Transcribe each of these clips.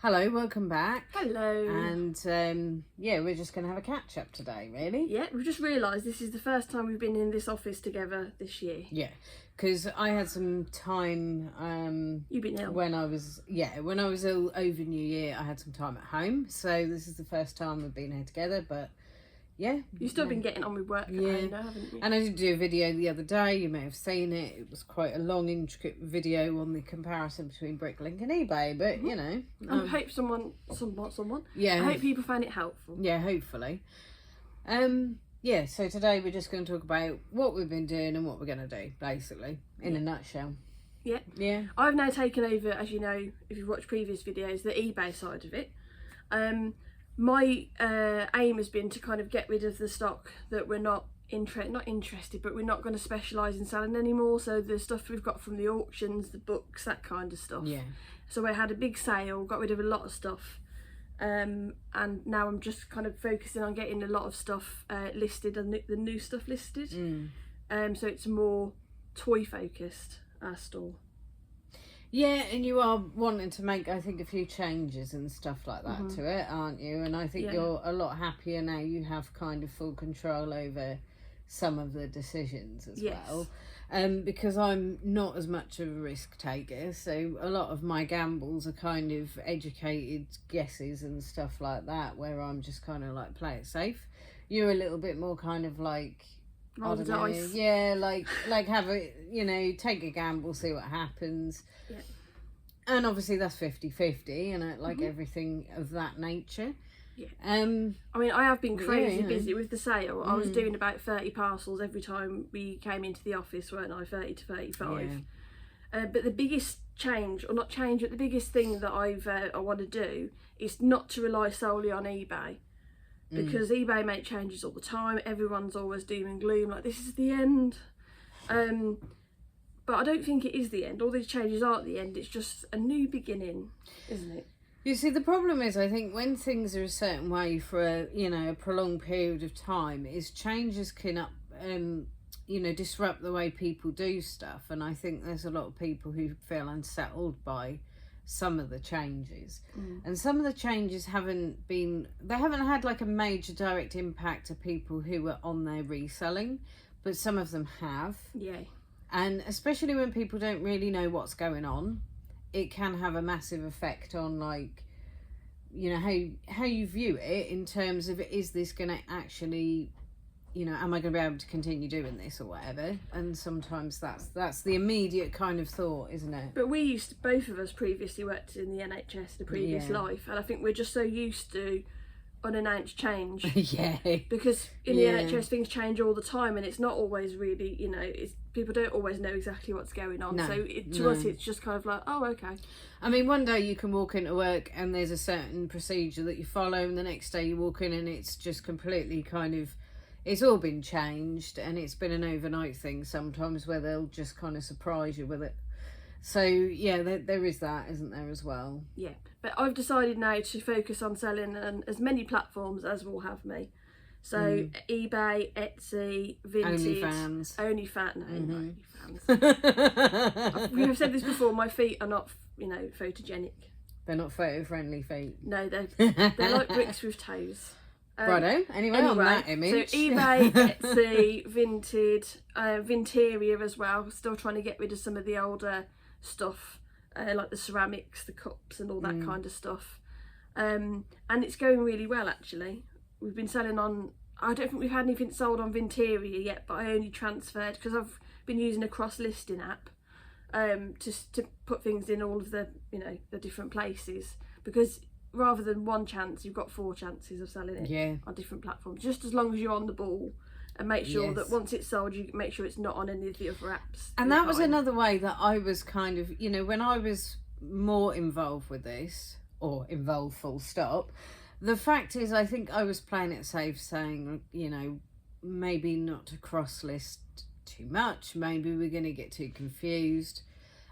Hello, welcome back. Hello. And yeah, we're just going to have a catch up today, really. Yeah, we've just realised this is the first time we've been in this office together this year. Yeah, because I had some time. You've been ill. When I was ill over New Year, I had some time at home. So this is the first time we've been here together. But yeah, You've still been getting on with work at home now, haven't you? And I did do a video the other day. You may have seen it. It was quite a long, intricate video on the comparison between Bricklink and eBay. But you know, I hope someone. Yeah, I hope people find it helpful. Yeah, hopefully. Yeah, so today we're just going to talk about what we've been doing and what we're going to do, basically, in a nutshell. Yeah. Yeah. I've now taken over, as you know, if you've watched previous videos, the eBay side of it. My aim has been to kind of get rid of the stock that we're not interested, but we're not going to specialise in selling anymore. So the stuff we've got from the auctions, the books, that kind of stuff. Yeah. So I had a big sale, got rid of a lot of stuff. And now I'm just kind of focusing on getting a lot of stuff listed and the new stuff listed. So it's more toy focused, our store. Yeah, and you are wanting to make, I think, a few changes and stuff like that to it, aren't you? And I think you're a lot happier now. You have kind of full control over some of the decisions as well. Because I'm not as much of a risk taker, so a lot of my gambles are kind of educated guesses and stuff like that, where I'm just kind of like, play it safe. You're a little bit more kind of like, roll the dice. Yeah, like have a, take a gamble, see what happens. Yeah. And obviously that's 50-50, and like everything of that nature. Yeah. I mean, I have been crazy busy with the sale. I was doing about 30 parcels every time we came into the office, weren't I? 30 to 35. Yeah. But the biggest change, or not change, but the biggest thing that I want to do is not to rely solely on eBay. Because eBay make changes all the time. Everyone's always doom and gloom, like this is the end. But I don't think it is the end. All these changes aren't the end. It's just a new beginning, isn't it? You see, the problem is, I think when things are a certain way for a prolonged period of time, is changes can disrupt the way people do stuff. And I think there's a lot of people who feel unsettled by some of the changes, and some of the changes haven't had like a major direct impact to people who are on their reselling, but some of them have. Yeah. And especially when people don't really know what's going on, it can have a massive effect on, like, how you view it in terms of, is this going to actually, am I going to be able to continue doing this or whatever? And sometimes that's the immediate kind of thought, isn't it? But both of us previously worked in the NHS, the previous life, and I think we're just so used to unannounced change. Yeah. Because in the NHS things change all the time, and it's not always really, people don't always know exactly what's going on. No, so to us it's just kind of like, oh, okay. I mean, one day you can walk into work and there's a certain procedure that you follow, and the next day you walk in and it's just completely kind of, it's all been changed, and it's been an overnight thing sometimes where they'll just kind of surprise you with it. So yeah, there is that, isn't there, as well? Yeah. But I've decided now to focus on selling on as many platforms as will have me. So eBay, Etsy, Vinted, OnlyFans. We've said this before. My feet are not, photogenic. They're not photo-friendly feet. No, they're like bricks with toes. Righto. Anyway, on that image. So eBay, Etsy, Vinted, Vinteria as well. Still trying to get rid of some of the older stuff, like the ceramics, the cups, and all that kind of stuff. And it's going really well, actually. We've been selling on, I don't think we've had anything sold on Vinteria yet, but I only transferred because I've been using a cross-listing app to put things in all of the, the different places, because rather than one chance, you've got 4 chances of selling it on different platforms, just as long as you're on the ball and make sure that once it's sold, you make sure it's not on any of the other apps. And that was another way that I was kind of, when I was more involved with this, or involved full stop, the fact is, I think I was playing it safe, saying, maybe not to cross-list too much, maybe we're going to get too confused.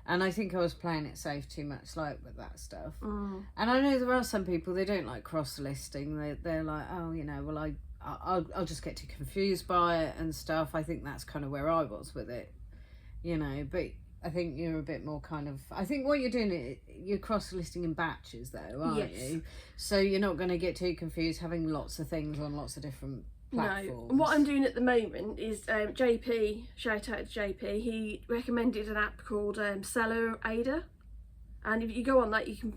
And I think I was playing it safe too much, like, with that stuff. And I know there are some people, they don't like cross-listing. They're like, oh, well, I'll just get too confused by it and stuff. I think that's kind of where I was with it, but I think you're a bit more kind of. I think what you're doing, you're cross-listing in batches, though, aren't Yes. you? So you're not going to get too confused having lots of things on lots of different platforms. No. And what I'm doing at the moment is JP, shout out to JP, he recommended an app called Seller Ada. And if you go on that, you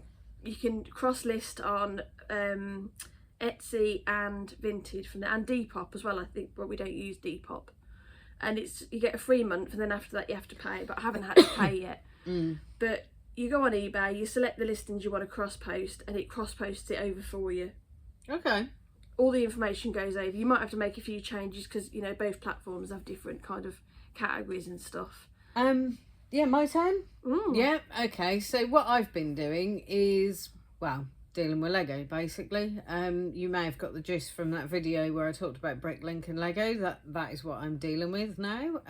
can cross-list on Etsy and Vinted from there, and Depop as well, I think, but we don't use Depop. And you get a free month, and then after that you have to pay, but I haven't had to pay yet. But you go on eBay, you select the listings you want to cross-post, and it cross-posts it over for you. Okay. All the information goes over. You might have to make a few changes because, you know, both platforms have different kind of categories and stuff. Yeah, my turn? Mm. Yeah, okay. So what I've been doing is, well, dealing with Lego, basically. You may have got the gist from that video where I talked about Bricklink and Lego. That is what I'm dealing with now.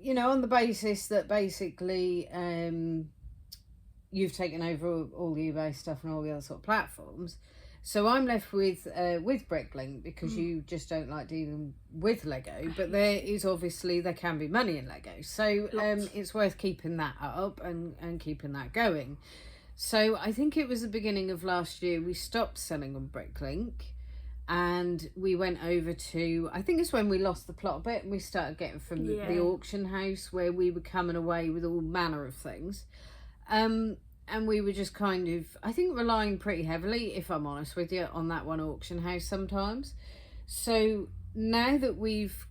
You know, on the basis that basically you've taken over all the eBay stuff and all the other sort of platforms. So I'm left with Bricklink because you just don't like dealing with Lego. But there can be money in Lego. So it's worth keeping that up and keeping that going. So I think it was the beginning of last year we stopped selling on Bricklink and we went over to, I think it's when we lost the plot a bit and we started getting from the auction house where we were coming away with all manner of things. And we were just kind of, I think, relying pretty heavily, if I'm honest with you, on that one auction house sometimes. So now that we've,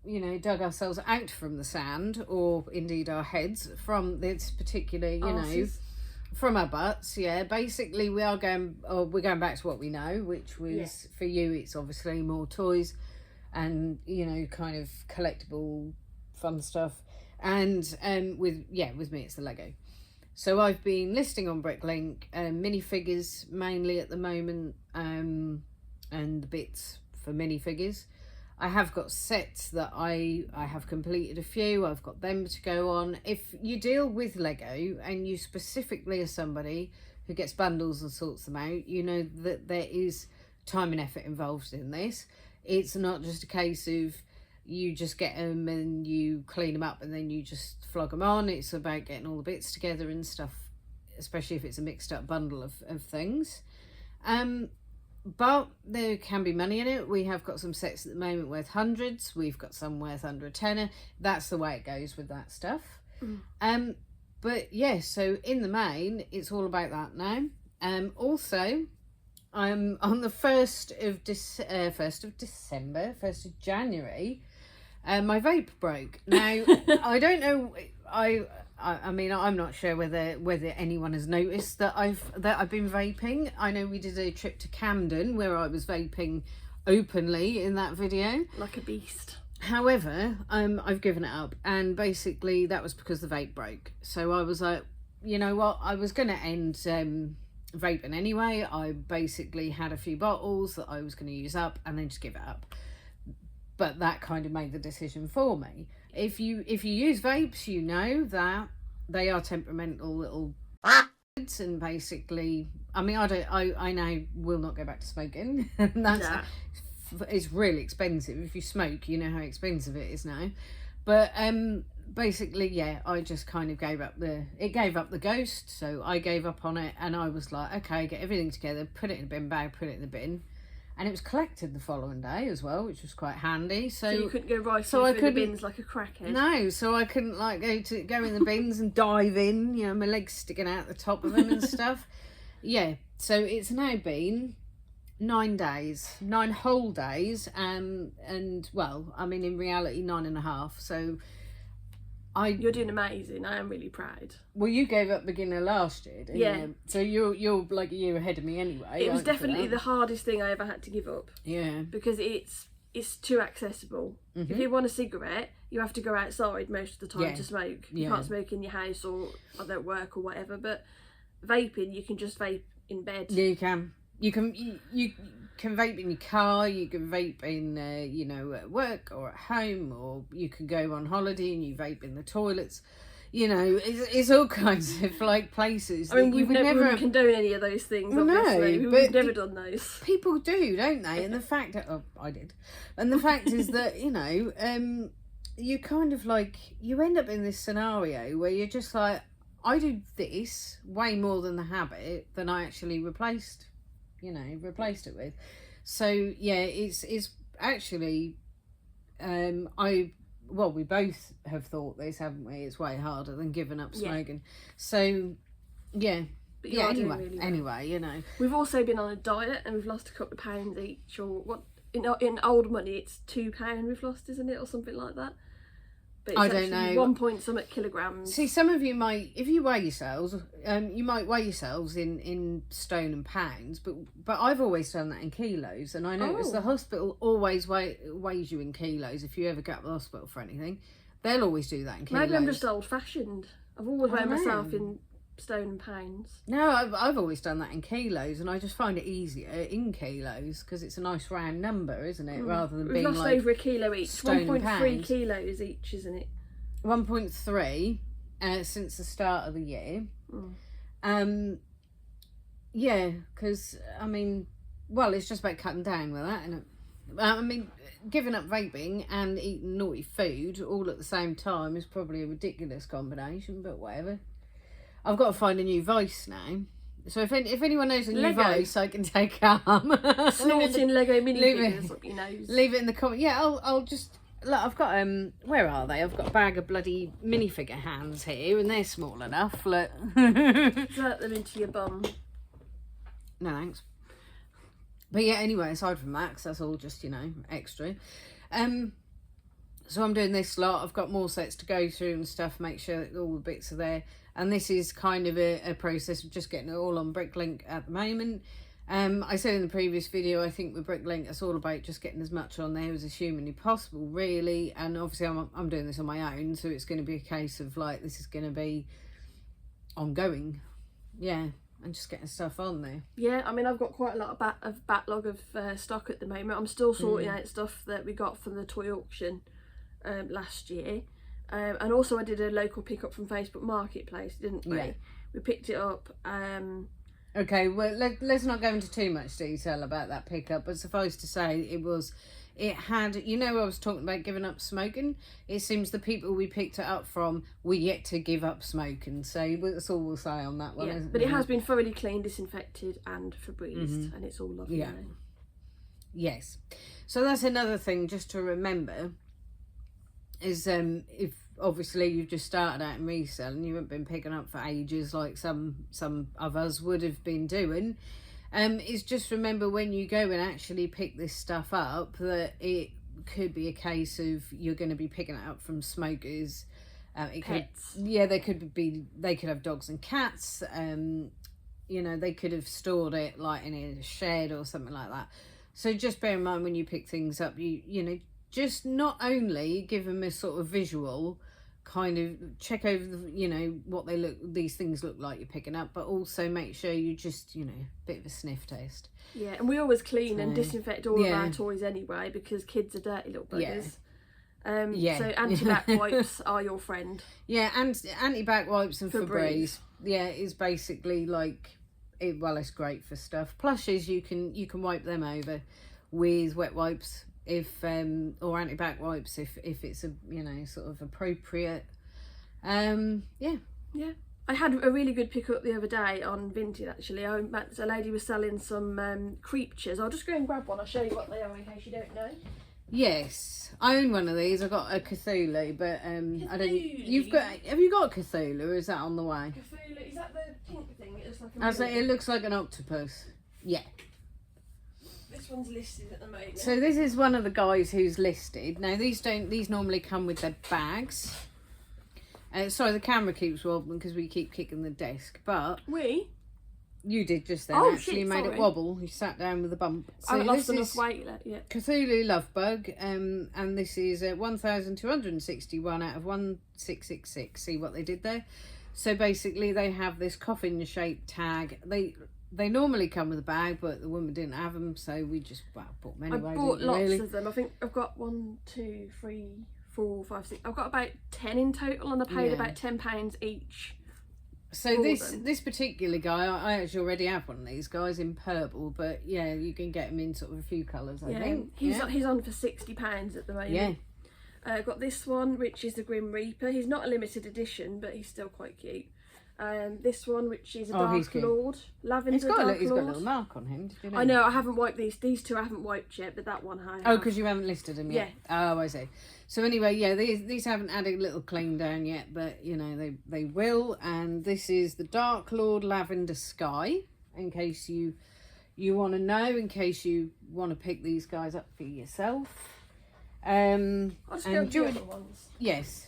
you know, dug ourselves out from the sand, or indeed our heads, from this particular, you know, from our butts, basically we're going back to what we know, which was, for you, it's obviously more toys and, you know, kind of collectible fun stuff. And with me, it's the Lego. So I've been listing on Bricklink minifigures mainly at the moment, and the bits for minifigures. I have got sets that I have completed a few. I've got them to go on. If you deal with Lego and you specifically are somebody who gets bundles and sorts them out, you know that there is time and effort involved in this. It's not just a case of you just get them and you clean them up and then you just flog them on. It's about getting all the bits together and stuff, especially if it's a mixed up bundle of things. But there can be money in it. We have got some sets at the moment worth hundreds. We've got some worth under a tenner. That's the way it goes with that stuff. But yeah, so in the main, it's all about that now. Also, I'm on the 1st of January, my vape broke. Now, I don't know. I mean, I'm not sure whether anyone has noticed that I've been vaping. I know we did a trip to Camden where I was vaping openly in that video, like a beast. However, I've given it up, and basically that was because the vape broke. So I was like, you know what? I was going to end vaping anyway. I basically had a few bottles that I was going to use up, and then just give it up. But that kind of made the decision for me. If you use vapes, you know that they are temperamental little and basically, I mean, I now will not go back to smoking. It's really expensive. If you smoke, you know how expensive it is now. But basically, yeah, I just kind of gave up the ghost. So I gave up on it, and I was like, okay, get everything together, put it in a bin bag, put it in the bin. And it was collected the following day as well, which was quite handy. So you couldn't go rifling through the bins like a crackhead. No, so I couldn't like go in the bins and dive in. You know, my legs sticking out the top of them and stuff. Yeah, so it's now been 9 days, 9 whole days, and well, I mean in reality 9.5. So you're doing amazing. I am really proud. Well, you gave up beginner last year, didn't you? Yeah. So you're like a year ahead of me anyway. It was definitely the hardest thing I ever had to give up. Yeah. Because it's too accessible. If you want a cigarette, you have to go outside most of the time to smoke. You can't smoke in your house or at work or whatever. But vaping, you can just vape in bed. Yeah, you can. You can vape in your car, you can vape in, you know, at work or at home, or you can go on holiday and you vape in the toilets. You know, it's all kinds of like places. I mean, we would never condone any of those things, obviously. We've never done those. People do, don't they? And the fact that, I did. And the fact is that, you know, you kind of like, you end up in this scenario where you're just like, I do this way more than the habit than I actually replaced it with. So yeah, it's actually, we both have thought this, haven't we? It's way harder than giving up smoking. So yeah. But Yeah, anyway, you know. We've also been on a diet and we've lost a couple of pounds each, or what, in old money it's £2 we've lost, isn't it, or something like that? But it's I don't know. 1 point something kilograms. See, some of you might, if you weigh yourselves, you might weigh yourselves in stone and pounds, but I've always done that in kilos, and I notice the hospital always weighs you in kilos. If you ever get to the hospital for anything, they'll always do that in kilos. Maybe I'm just old fashioned. I've always weighed myself in stone and pounds. No, I've always done that in kilos, and I just find it easier in kilos because it's a nice round number, isn't it? Rather than being lost like over a kilo each. 1.3 kilos each, isn't it? 1.3 since the start of the year. Yeah, because I mean, well, it's just about cutting down with that, and I mean, giving up vaping and eating naughty food all at the same time is probably a ridiculous combination, but whatever. I've got to find a new vice now. So if anyone knows a new vice I can take up, snorting Lego minifigures up your nose. Leave it in the comment. Yeah, I'll just look. I've got where are they? I've got a bag of bloody minifigure hands here, and they're small enough. Look. Insert them into your bum. No thanks. But yeah, anyway, aside from that, 'cause that's all just extra. So I'm doing this lot. I've got more sets to go through and stuff. Make sure that all the bits are there. And this is kind of a process of just getting it all on Bricklink at the moment. I said in the previous video, I think with Bricklink, it's all about just getting as much on there as humanly possible, really. And obviously, I'm doing this on my own, so it's going to be a case of like, this is going to be ongoing. Yeah, and just getting stuff on there. Yeah, I mean, I've got quite a lot of backlog of stock at the moment. I'm still sorting out stuff that we got from the toy auction last year. And also I did a local pickup from Facebook Marketplace, didn't we? Yeah. We picked it up. Okay, well, let's not go into too much detail about that pickup, but suffice to say, it had, I was talking about giving up smoking. It seems the people we picked it up from were yet to give up smoking, so that's all we'll say on that one. Yeah, but it has been thoroughly cleaned, disinfected and Febrezed, and it's all lovely. Yeah. Yes. So that's another thing just to remember. Is if obviously you've just started out in reselling, you haven't been picking up for ages like some of us would have been doing, is just remember when you go and actually pick this stuff up that it could be a case of you're going to be picking it up from smokers. Pets. They could have dogs and cats. They could have stored it like in a shed or something like that. So just bear in mind when you pick things up, just not only give them a sort of visual, kind of check over what these things look like you're picking up, but also make sure you just a bit of a sniff test. Yeah, and we always clean and disinfect all of our toys anyway, because kids are dirty little buggers. So anti-back wipes are your friend. Yeah, and anti-back wipes and Febreze. Yeah, is basically like it's great for stuff. Plushes you can wipe them over with wet wipes. Or anti-back wipes if it's a sort of appropriate. Yeah. I had a really good pickup the other day on Vinted actually. A lady was selling some creatures. I'll just go and grab one. I'll show you what they are in case you don't know. Yes, I own one of these. I got a Cthulhu, but I don't. Have you got a Cthulhu, or is that on the way? Cthulhu, is that the pink thing? It looks like an octopus. Yeah. This one's listed at the moment. So this is one of the guys who's listed. Now these normally come with their bags. Sorry, the camera keeps wobbling because we keep kicking the desk. But you did just then. You made it wobble. You sat down with a bump. So I haven't lost enough weight yet. Cthulhu Love Bug, and this is 1,261 out of 1,666. See what they did there? So basically, they have this coffin-shaped tag. They normally come with a bag, but the woman didn't have them, so we just bought them anyway. I bought lots of them. I think I've got 1, 2, 3, 4, 5, 6. I've got about 10 in total, and I paid about £10 each. So this particular guy, I actually already have one of these guys in purple, but yeah, you can get him in sort of a few colours. I think he's on for £60 at the moment. Yeah. Got this one, which is the Grim Reaper. He's not a limited edition, but he's still quite cute. This one, which is a Dark Lord, lavender he's got Dark he's got a Lord. little mark on him. Did you know? I know. I haven't wiped these. These two I haven't wiped yet, but that one I have. Oh, because you haven't listed them yet. Yeah. Oh, I see. So anyway, yeah, these haven't had a little clean down yet, but you know they will. And this is the Dark Lord Lavender Sky. In case you want to know, in case you want to pick these guys up for yourself. I'll just go with the other ones. Yes.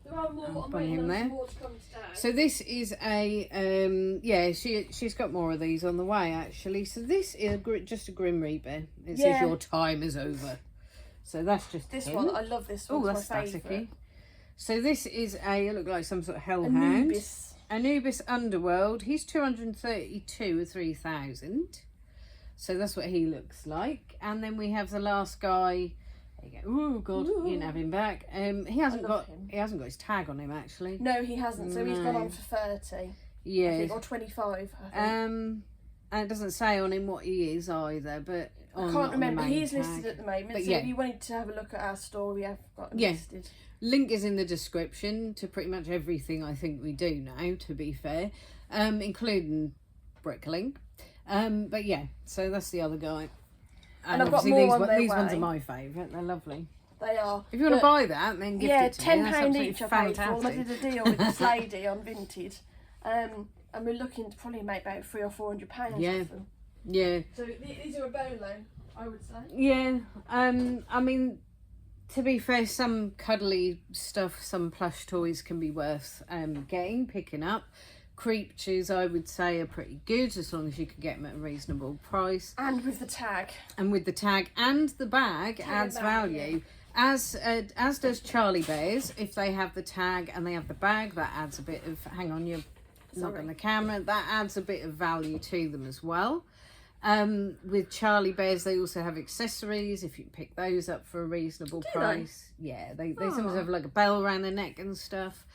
There are more. I'll I'm put waiting him on there. some more to come today. So this is a she's got more of these on the way actually. So this is just a Grim Reaper. It says your time is over. So that's just this him. one. I love this one. Oh, It's that's my favourite. staticky. So this is it looked like some sort of hellhound. Anubis Underworld. He's 232 or 3,000. So that's what he looks like. And then we have the last guy. There you go. Oh God, you didn't have him back. He hasn't got his tag on him actually. No, he hasn't. So he's gone on for 30. Yeah. I think, or 25. I think. And it doesn't say on him what he is either, but I can't remember. He is listed at the moment. But so if you wanted to have a look at our story, I've got him listed. Link is in the description to pretty much everything I think we do now, to be fair, including Brickling. But yeah, so that's the other guy. And I've got more on their these way. ones are my favourite. They're lovely. They are. If you want to buy that, then gift it to me. £10 That's each I paid for them. I did a deal with this lady on Vinted. And we're looking to probably make about £300 or £400 off them. Yeah. So these are a bolo, I would say. Yeah. I mean, to be fair, some cuddly stuff, some plush toys can be worth picking up. Creatures, I would say, are pretty good as long as you can get them at a reasonable price. And with the tag. And with the tag and the bag adds value. As does Charlie Bears. If they have the tag and they have the bag, that adds a bit of, hang on, you're not on the camera, that adds a bit of value to them as well. With Charlie Bears, they also have accessories if you pick those up for a reasonable price. Yeah, they sometimes have like a bell around their neck and stuff.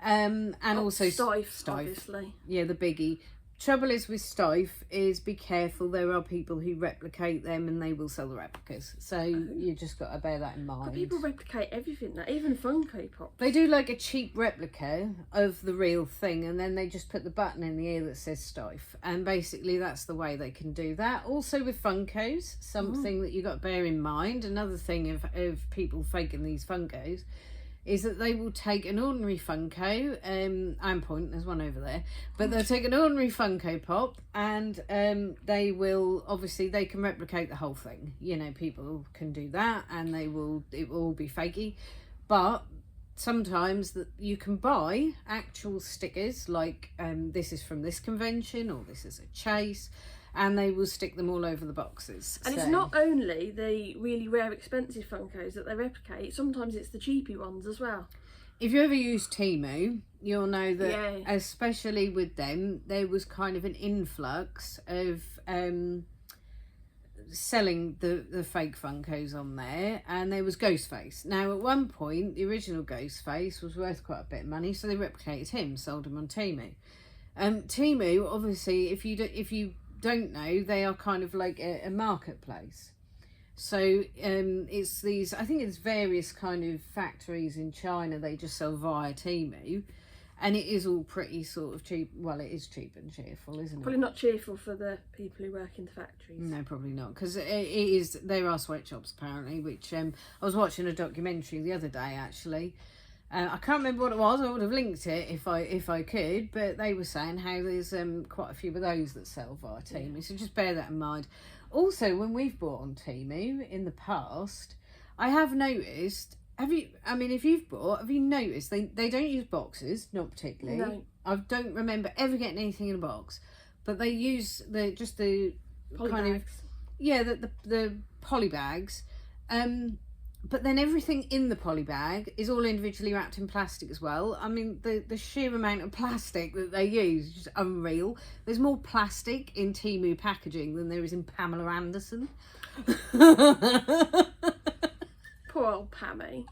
And also Stife, obviously. Yeah, the biggie. Trouble is with Stife is be careful. There are people who replicate them and they will sell the replicas. So you just got to bear that in mind. But people replicate everything now, even Funko Pop. They do like a cheap replica of the real thing and then they just put the button in the ear that says Stife. And basically that's the way they can do that. Also with Funkos, something that you got to bear in mind. Another thing of people faking these Funkos is that they will take an ordinary Funko, I'm pointing, there's one over there, but they'll take an ordinary Funko Pop and they will, obviously they can replicate the whole thing. You know, people can do that and it will all be fakey. But sometimes you can buy actual stickers like this is from this convention or this is a chase, and they will stick them all over the boxes. And it's not only the really rare expensive Funkos that they replicate, sometimes it's the cheapy ones as well. If you ever use Temu, you'll know that especially with them, there was kind of an influx of selling the fake Funkos on there, and there was Ghostface. Now at one point the original Ghostface was worth quite a bit of money, so they replicated him, sold him on Temu. Temu, obviously, if you don't know, they are kind of like a marketplace. So it's these, I think it's various kind of factories in China, they just sell via Temu, and it is all pretty sort of cheap. Well, it is cheap and cheerful, isn't it? Probably not cheerful for the people who work in the factories. No, probably not, because it is, there are sweatshops apparently, which I was watching a documentary the other day actually. I can't remember what it was. I would have linked it if I could, but they were saying how there's quite a few of those that sell via Temu, so just bear that in mind. Also, when we've bought on Temu in the past, I have noticed. If you've bought, have you noticed they don't use boxes, not particularly. No. I don't remember ever getting anything in a box, but they use the Poly kind bags. of the poly bags. But then everything in the poly bag is all individually wrapped in plastic as well. I mean, the sheer amount of plastic that they use is just unreal. There's more plastic in Temu packaging than there is in Pamela Anderson. Poor old Pammy.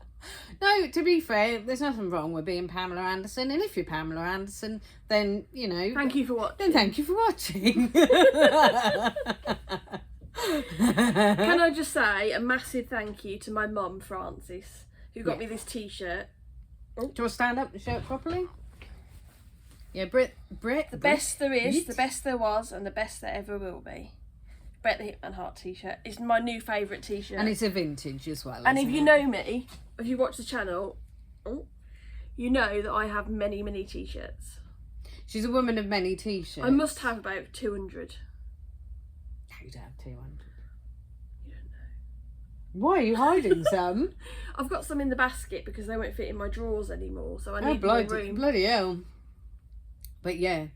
No, to be fair, there's nothing wrong with being Pamela Anderson. And if you're Pamela Anderson, then, you know... Thank you for watching. Then thank you for watching. Can I just say a massive thank you to my mum, Frances, who got me this t-shirt. Do you want to stand up and show it properly? Yeah, Brit. The best there is, the best there was, and the best there ever will be. Bret the Hitman Hart t-shirt is my new favourite t-shirt. And it's a vintage as well. And if you know me, if you watch the channel, you know that I have many, many t-shirts. She's a woman of many t-shirts. I must have about 200. You don't have 200. You don't know. Why are you hiding some? I've got some in the basket because they won't fit in my drawers anymore, so I need more room. Bloody hell. But yeah.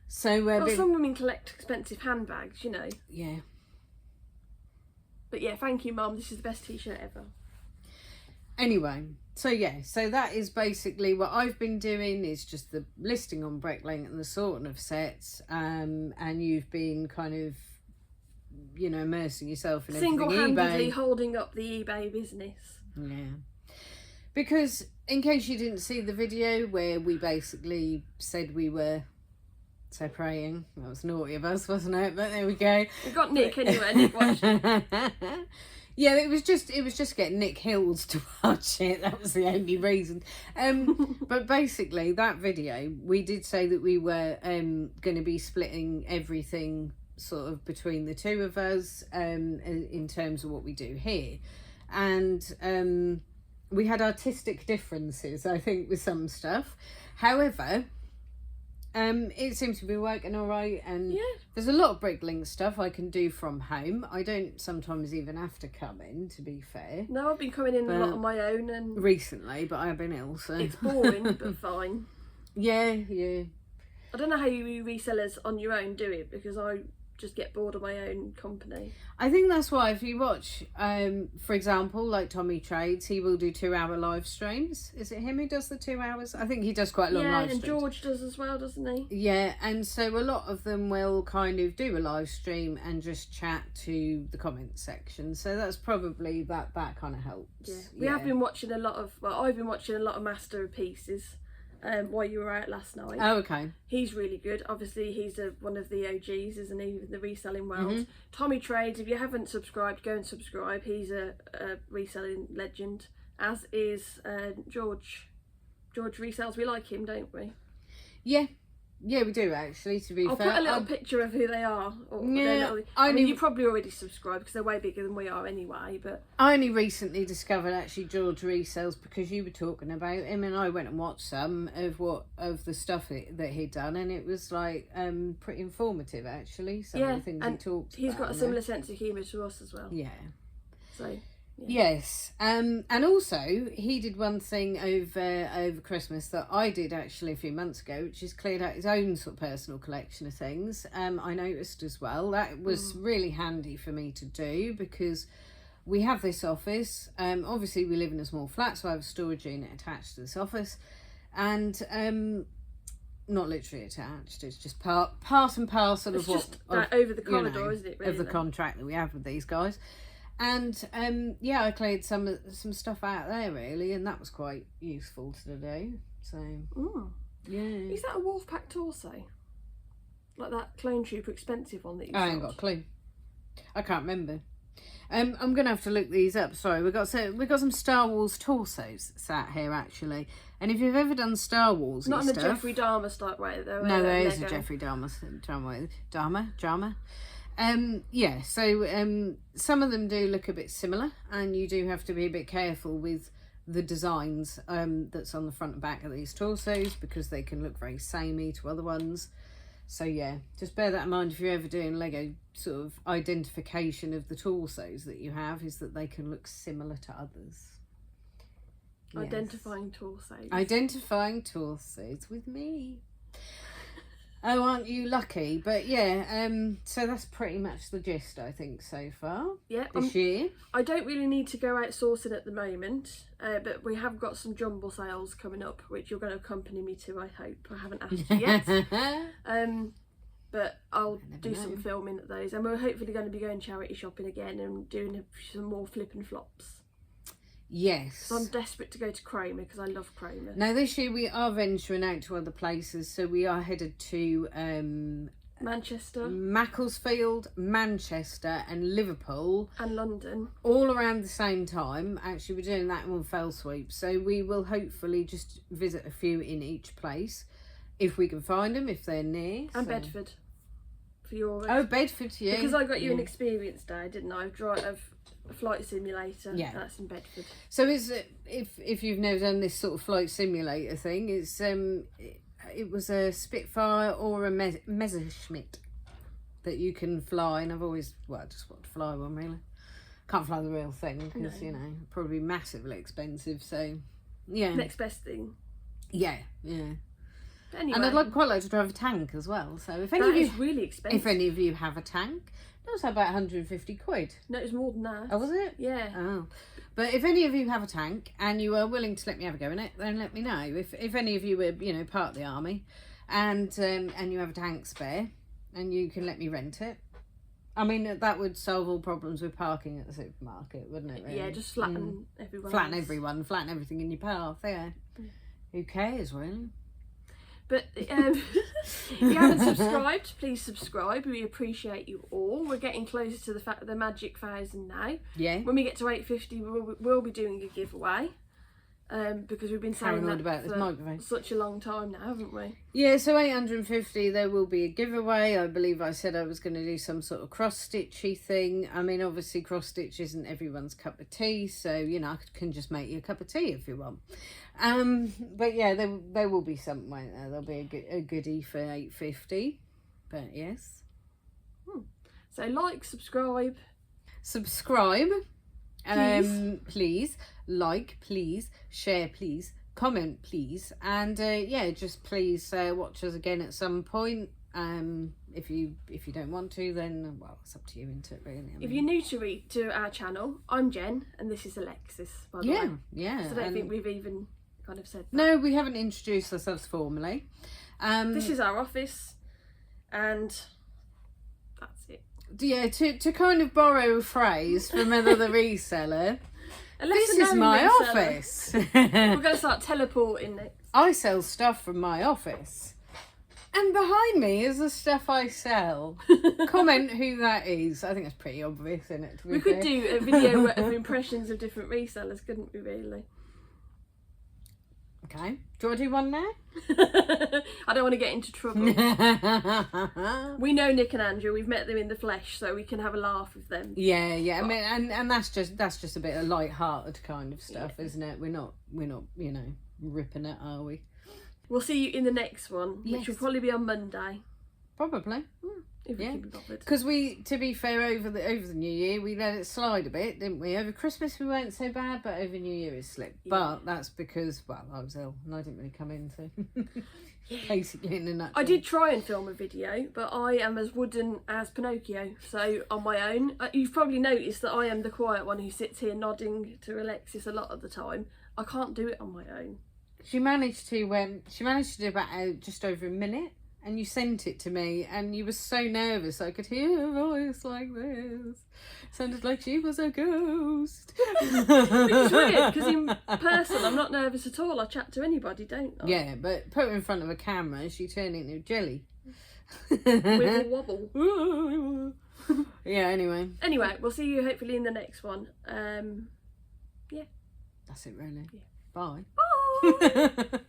So well, some women collect expensive handbags, you know. Yeah. But yeah, thank you, Mum. This is the best t-shirt ever. Anyway, so yeah, so that is basically what I've been doing, is just the listing on Bricklink and the sorting of sets, and you've been kind of, you know, immersing yourself in everything single-handedly eBay. Holding up the eBay business. Yeah. Because in case you didn't see the video where we basically said we were separating, that was naughty of us, wasn't it? But there we go. We got Nick anyway. Nick watched. Yeah, it was just getting Nick Hills to watch it. That was the only reason. But basically, that video, we did say that we were going to be splitting everything sort of between the two of us, in terms of what we do here, and we had artistic differences, I think, with some stuff. However, it seems to be working all right, and yeah. There's a lot of Bricklink stuff I can do from home. I don't sometimes even have to come in, to be fair. No, I've been coming in a lot on my own, and recently, but I've been ill, so it's boring, but fine. Yeah. I don't know how you resellers on your own do it, because I just get bored of my own company. I think that's why, if you watch, for example, like Tommy Trades, he will do 2-hour live streams. Is it him who does the 2 hours? I think he does quite long live streams. Yeah, and George does as well, doesn't he? Yeah, and so a lot of them will kind of do a live stream and just chat to the comments section. So that's probably that kind of helps. Yeah, we have been watching a lot of, I've been watching a lot of Master of Pieces. While you were out last night. Oh, okay. He's really good. Obviously, he's one of the OGs, isn't he, in the reselling world. Tommy Trades, if you haven't subscribed, go and subscribe. He's a reselling legend, as is George. George resells. We like him, don't we? Yeah, we do, actually, to be fair. I'll put a little picture of who they are. I mean, you probably already subscribed because they're way bigger than we are anyway, but... I only recently discovered, actually, George resells because you were talking about him, and I went and watched some of the stuff that he'd done, and it was, like, pretty informative, actually, some of the things he talked about. He's got a similar sense of humour to us as well. Yeah. So... Yeah. Yes, and also he did one thing over Christmas that I did actually a few months ago, which is cleared out his own sort of personal collection of things. I noticed as well that was really handy for me to do, because we have this office. Obviously we live in a small flat, so I have a storage unit attached to this office, and not literally attached. It's just part and parcel of what over the corridor, isn't it? Really? Of the contract that we have with these guys. And I cleared some stuff out there, really, and that was quite useful to do. So yeah. Is that a Wolfpack torso? Like that Clone Trooper expensive one that you I ain't got a clue. I can't remember. I'm gonna have to look these up. Sorry, we got some Star Wars torsos sat here, actually. And if you've ever done Star Wars, not in the Jeffrey Dahmer type way, though. No, there is a Jeffrey Dahmer drama. So some of them do look a bit similar, and you do have to be a bit careful with the designs that's on the front and back of these torsos, because they can look very samey to other ones. So yeah, just bear that in mind if you're ever doing Lego sort of identification of the torsos that you have, is that they can look similar to others. Yes. Identifying torsos with me. Oh, aren't you lucky? But yeah, so that's pretty much the gist, I think, so far. Yeah. This year. I don't really need to go out sourcing at the moment, but we have got some jumble sales coming up, which you're going to accompany me to, I hope. I haven't asked you yet. But I'll do some filming at those, and we're hopefully going to be going charity shopping again and doing some more flip and flops. Yes. So I'm desperate to go to Kramer, because I love Kramer. Now this year we are venturing out to other places, so we are headed to Manchester Macclesfield, Manchester and Liverpool, and London. all around the same time. Actually, we're doing that in one fell swoop, so we will hopefully just visit a few in each place if we can find them, if they're near. And so. Bedford for yours. Oh, Bedford, yeah. Because I got you an experience day, didn't I? Of a flight simulator. Yeah. That's in Bedford. So is if you've never done this sort of flight simulator thing, it's it was a Spitfire or a Messerschmitt that you can fly, and I've always just wanted to fly one really. Can't fly the real thing because you know probably massively expensive. So yeah, Next best thing. yeah. But anyway, And I'd quite like to drive a tank as well. So if any that of you is really expensive. if any of you have a tank, that was about 150 quid. No, it was more than that. Oh, was it? Yeah. Oh. But if any of you have a tank and you are willing to let me have a go in it, then let me know. If any of you were, you know, part of the army and you have a tank spare and you can let me rent it. I mean, that would solve all problems with parking at the supermarket, wouldn't it, really? Yeah, just flatten everyone. Flatten everything in your path, yeah. Who cares, really? But if you haven't subscribed, please subscribe. We appreciate you all. We're getting closer to the magic 1,000 now. Yeah. When we get to 850, we'll be doing a giveaway. Because we've been saying that about this for microphone. such a long time now, haven't we? Yeah, so 850, there will be a giveaway. I believe I said I was going to do some sort of cross-stitchy thing. I mean, obviously cross-stitch isn't everyone's cup of tea, so, you know, I can just make you a cup of tea if you want. But yeah, there will be something like that. There'll be a goodie for 850. But yes. So like, subscribe. Subscribe. Please. Please. Like, please. Share, please. Comment, please. And yeah, just please watch us again at some point. If you don't want to, then well, it's up to you, isn't it? Really. If you're new to our channel, I'm Jen, and this is Alexis. By the way. Yeah. So I don't think we've even kind of said that. No, we haven't introduced ourselves formally. This is our office, and that's it. Yeah, to kind of borrow a phrase from another reseller. This is my office. We're going to start teleporting next. I sell stuff from my office. And behind me is the stuff I sell. Comment who that is. I think that's pretty obvious, isn't it? We could do a video of impressions of different resellers, couldn't we, really? Okay. Do you want to do one now? I don't want to get into trouble. We know Nick and Andrew. We've met them in the flesh, so we can have a laugh with them. Yeah. I mean, and that's just a bit of light-hearted kind of stuff, isn't it? We're not, you know, ripping it, are we? We'll see you in the next one, which will probably be on Monday. Probably. If we can be bothered. Because to be fair, over the New Year, we let it slide a bit, didn't we? Over Christmas, we weren't so bad, but over New Year, it slipped. Yeah. But that's because, well, I was ill and I didn't really come in, so basically in a nutshell. I did try and film a video, but I am as wooden as Pinocchio, so on my own. You've probably noticed that I am the quiet one who sits here nodding to Alexis a lot of the time. I can't do it on my own. She managed to do about just over a minute. And you sent it to me, and you were so nervous I could hear her voice like this. Sounded like she was a ghost. Which is weird, because in person I'm not nervous at all. I chat to anybody, don't I? Yeah, but put her in front of a camera, she turned into jelly. Wiggle wobble. Yeah, anyway. Anyway, we'll see you hopefully in the next one. Yeah. That's it, really. Yeah. Bye. Bye.